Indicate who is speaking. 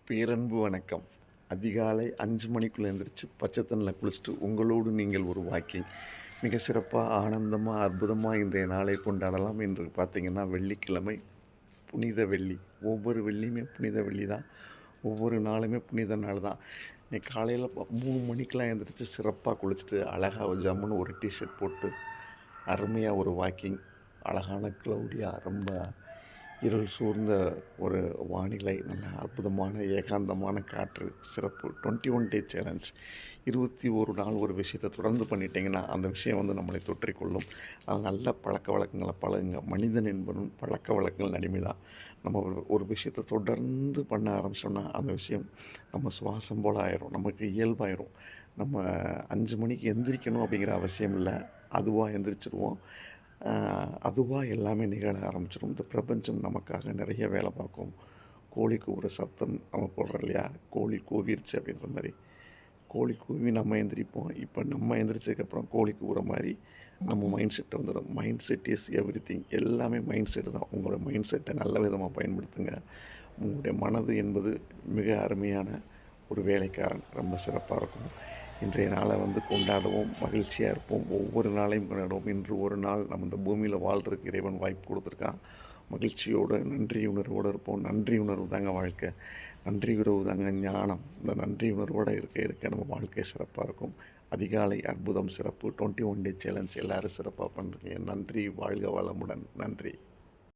Speaker 1: பேரன்பு வணக்கம். அதிகாலை 5 மணிக்குள்ள எந்திரிச்சு பச்சை தண்ணில குளிச்சுட்டு உங்களோடு நீங்கள் ஒரு வாக்கிங். மிக சிறப்பா, ஆனந்தமா, அற்புதமா இன்றைய நாளை கொண்டாடலாம். என்று பார்த்தீங்கன்னா, வெள்ளிக்கிழமை புனித வெள்ளி. ஒவ்வொரு வெள்ளியுமே புனித வெள்ளி தான். ஒவ்வொரு நாளுமே புனித நாள் தான். இன்னைக்கு காலையில 3 மணிக்கெல்லாம் எந்திரிச்சு சிறப்பா குளிச்சுட்டு, அழகா ஒரு ஜம்முன்னு ஒரு டீ-ஷர்ட் போட்டு, அருமையா ஒரு வாக்கிங். அழகான க்ளவுடியா ரொம்ப இருள் சூழ்ந்த ஒரு வானிலை, நல்ல அற்புதமான ஏகாந்தமான காற்று, சிறப்பு. 21 டே சேலஞ்ச். 21 நாள் ஒரு விஷயத்தை தொடர்ந்து பண்ணிட்டீங்கன்னா, அந்த விஷயம் வந்து நம்மளை தொற்றிக்கொள்ளும். அது நல்ல பழக்கவழக்கங்களை பழகுங்க. மனிதன் என்பவன் பழக்கவழக்கங்கள் அடிமை தான். நம்ம ஒரு விஷயத்தை தொடர்ந்து பண்ண ஆரம்பிச்சோம்னா, அந்த விஷயம் நம்ம சுவாசம் போல ஆயிரும். நமக்கு இயல்பாயிரும். நம்ம 5 மணிக்கு எந்திரிக்கணும் அப்படிங்கிற அவசியம் இல்லை. அதுவாக எந்திரிச்சிருவோம். அதுவாக எல்லாமே நிகழ ஆரம்பிச்சிடும். இந்த பிரபஞ்சம் நமக்காக நிறைய வேலை பார்க்கும். கோழி கூவுற சத்தம் நம்ம போடுறோம் இல்லையா? கோழி கூவிருச்சு அப்படின்ற மாதிரி. கோழி கூவி நம்ம எந்திரிப்போம். இப்போ நம்ம எந்திரிச்சதுக்கப்புறம் கோழி கூவுற மாதிரி நம்ம மைண்ட் செட் வந்துடும். Mind set is everything. எல்லாமே மைண்ட் செட் தான். உங்களோட மைண்ட் செட்டை நல்ல விதமாக பயன்படுத்துங்க. உங்களுடைய மனது என்பது மிக அருமையான ஒரு வேலைக்காரன். ரொம்ப சிறப்பாக இருக்கும். இன்றைய நாளை வந்து கொண்டாடுவோம், மகிழ்ச்சியாக இருப்போம். ஒவ்வொரு நாளையும் கொண்டாடுவோம். இன்று ஒரு நாள் நம்ம இந்த பூமியில் வாழ்கிறதுக்கு இறைவன் வாய்ப்பு கொடுத்துருக்கான். மகிழ்ச்சியோடு, நன்றி உணர்வோடு இருப்போம். நன்றி உணர்வு தாங்க வாழ்க்கை. நன்றி உணர்வு தாங்க ஞானம். இந்த நன்றி உணர்வோடு இருக்க நம்ம வாழ்க்கை சிறப்பாக இருக்கும். அதிகாலை அற்புதம் சிறப்பு. 21 டே சேலஞ்ச் எல்லோரும் சிறப்பாக பண்ணுறீங்க. நன்றி. வாழ்க வளமுடன். நன்றி.